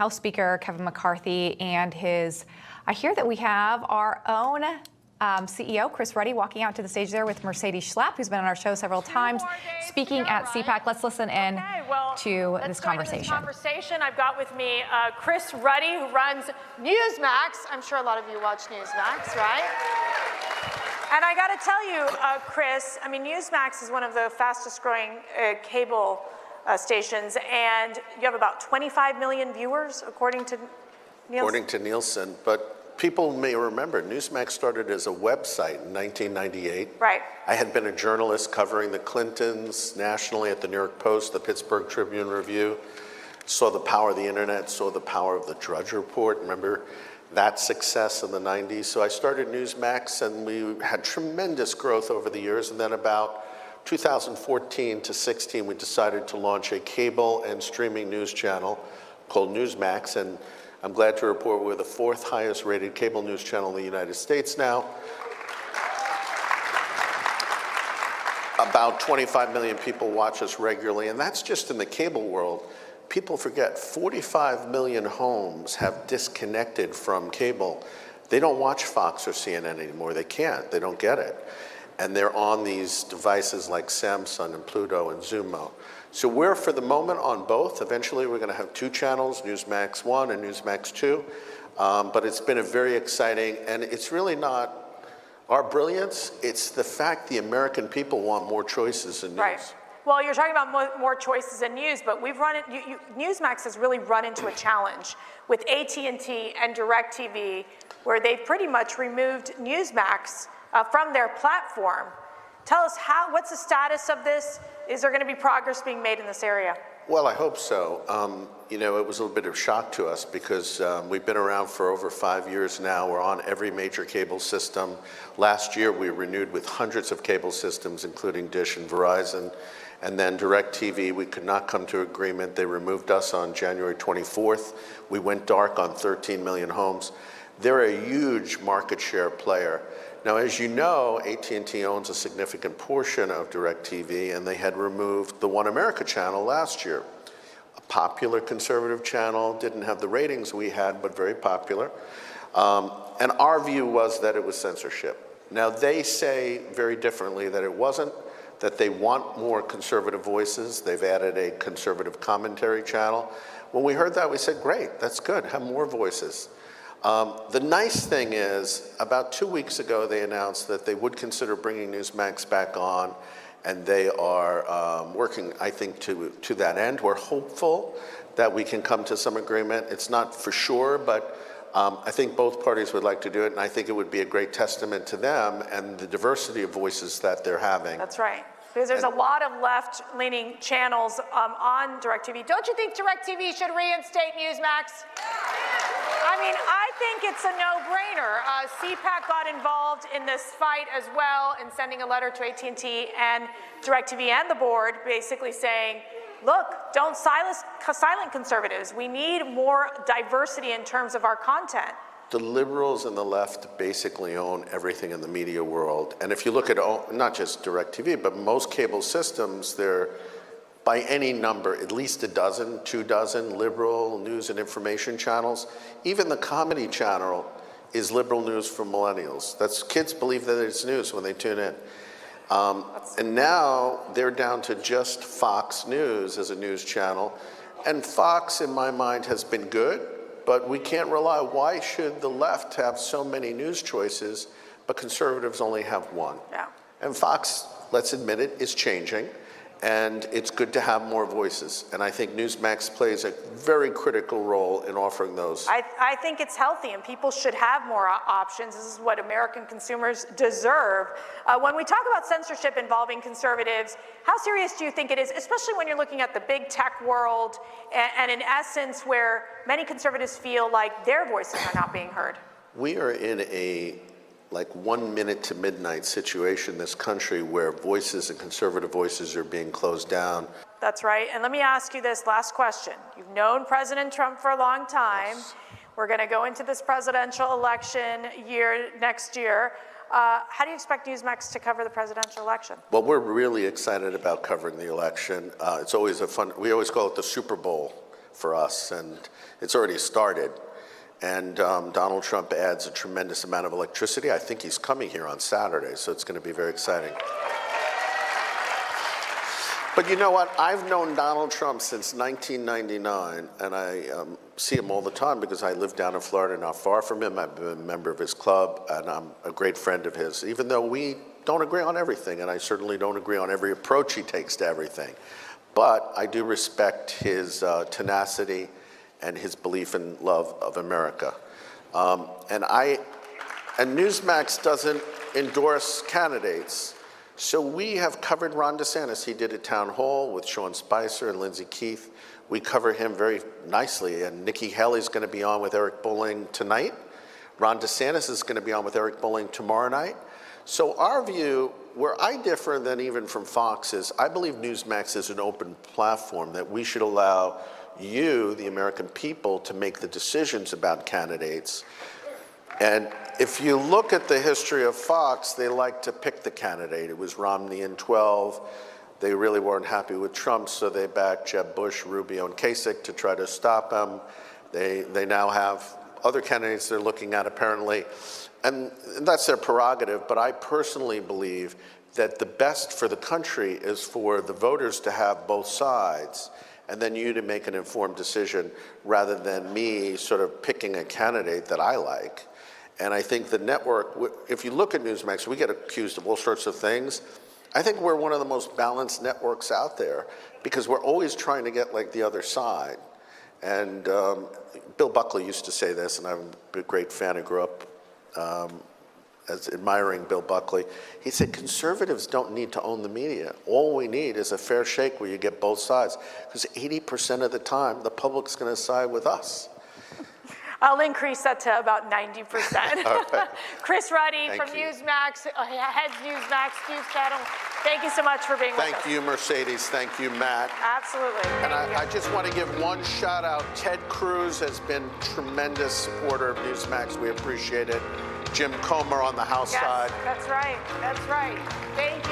House Speaker Kevin McCarthy and I hear that we have our own CEO Chris Ruddy walking out to the stage there with Mercedes Schlapp, who's been on our show several times, speaking at CPAC. Let's listen in to this conversation. I've got with me Chris Ruddy, who runs NEWSMAX. I'm sure a lot of you watch NEWSMAX, right? And I got to tell you, Chris, I mean, NEWSMAX is one of the fastest growing cable stations, and you have about 25 million viewers, according to Nielsen. According to Nielsen, but people may remember, NEWSMAX started as a website in 1998. Right. I had been a journalist covering the Clintons nationally at the New York Post, the Pittsburgh Tribune Review, saw the power of the internet, saw the power of the Drudge Report. Remember that success in the 90s? So I started NEWSMAX, and we had tremendous growth over the years, and then about 2014 to 16, we decided to launch a cable and streaming news channel called NEWSMAX, and I'm glad to report we're the 4th highest rated cable news channel in the United States now. About 25 million people watch us regularly, and that's just in the cable world. People forget 45 million homes have disconnected from cable. They don't watch Fox or CNN anymore. They can't. They don't get it. And they're on these devices like Samsung and Pluto and Xumo. So we're, for the moment, on both. Eventually, we're going to have 2 channels, NEWSMAX 1 and NEWSMAX 2. But it's been a very exciting, and it's really not our brilliance. It's the fact the American people want more choices in news. Right. Well, you're talking about more choices in news, but we've run it. NEWSMAX has really run into a challenge with AT&T and DirectTV, where they've pretty much removed NEWSMAX from their platform. Tell us what's the status of this? Is there going to be progress being made in this area? Well, I hope so. You know, it was a little bit of shock to us because we've been around for over 5 years now. We're on every major cable system. Last year, we renewed with hundreds of cable systems, including Dish and Verizon. And then DirecTV, we could not come to agreement. They removed us on January 24th. We went dark on 13 million homes. They're a huge market share player. Now, as you know, AT&T owns a significant portion of DirecTV, and they had removed the One America channel last year. A popular conservative channel, didn't have the ratings we had, but very popular. And our view was that it was censorship. Now, they say very differently that it wasn't, that they want more conservative voices. They've added a conservative commentary channel. When we heard that, we said, great, that's good, have more voices. The nice thing is, about 2 weeks ago, they announced that they would consider bringing NEWSMAX back on, and they are working, I think, to that end. We're hopeful that we can come to some agreement. It's not for sure, but I think both parties would like to do it, and I think it would be a great testament to them and the diversity of voices that they're having. That's right. Because there's a lot of left-leaning channels on DirecTV. Don't you think DirecTV should reinstate NEWSMAX? I mean, I think it's a no-brainer. CPAC got involved in this fight as well in sending a letter to AT&T and DirecTV and the board basically saying, look, don't silence conservatives. We need more diversity in terms of our content. The liberals and the left basically own everything in the media world. And if you look at not just DirecTV, but most cable systems, they're by any number, at least a dozen, 2 dozen liberal news and information channels. Even the comedy channel is liberal news for millennials. Kids believe that it's news when they tune in. And now they're down to just Fox News as a news channel. And Fox, in my mind, has been good, but we can't rely. Why should the left have so many news choices, but conservatives only have one? Yeah. And Fox, let's admit it, is changing. And it's good to have more voices. And I think NEWSMAX plays a very critical role in offering those. I think it's healthy, and people should have more options. This is what American consumers deserve. When we talk about censorship involving conservatives, how serious do you think it is, especially when you're looking at the big tech world and in essence where many conservatives feel like their voices are not being heard? We are in a 1 minute to midnight situation in this country where voices and conservative voices are being closed down. That's right. And let me ask you this last question. You've known President Trump for a long time. Yes. We're going to go into this presidential election year next year. How do you expect NEWSMAX to cover the presidential election? Well, we're really excited about covering the election. It's always we always call it the Super Bowl for us, and it's already started. And Donald Trump adds a tremendous amount of electricity. I think he's coming here on Saturday, so it's going to be very exciting. But you know what? I've known Donald Trump since 1999, and I see him all the time because I live down in Florida, not far from him. I've been a member of his club, and I'm a great friend of his, even though we don't agree on everything, and I certainly don't agree on every approach he takes to everything. But I do respect his tenacity and his belief in love of America. And NEWSMAX doesn't endorse candidates. So we have covered Ron DeSantis. He did a town hall with Sean Spicer and Lindsey Keith. We cover him very nicely, and Nikki Haley's going to be on with Eric Bolling tonight. Ron DeSantis is going to be on with Eric Bolling tomorrow night. So our view, where I differ than even from Fox, is I believe NEWSMAX is an open platform that we should allow you, the American people, to make the decisions about candidates. And if you look at the history of Fox, they like to pick the candidate. It was Romney in 12. They really weren't happy with Trump, so they backed Jeb Bush, Rubio, and Kasich to try to stop him. They now have other candidates they're looking at, apparently. And that's their prerogative, but I personally believe that the best for the country is for the voters to have both sides, and then you to make an informed decision rather than me sort of picking a candidate that I like. And I think the network, if you look at NEWSMAX, we get accused of all sorts of things. I think we're one of the most balanced networks out there because we're always trying to get like the other side. And Bill Buckley used to say this, and I'm a great fan. I grew up as admiring Bill Buckley. He said, conservatives don't need to own the media. All we need is a fair shake where you get both sides, because 80% of the time, the public's going to side with us. I'll increase that to about 90%. Right. Chris Ruddy Thank from you. NEWSMAX, heads NEWSMAX News Channel. Thank you so much for being with us. Thank you, Mercedes. Thank you, Matt. Absolutely. And I just want to give one shout out. Ted Cruz has been a tremendous supporter of NEWSMAX. We appreciate it. Jim Comer on the House Yes, side. that's right. That's right. Thank you.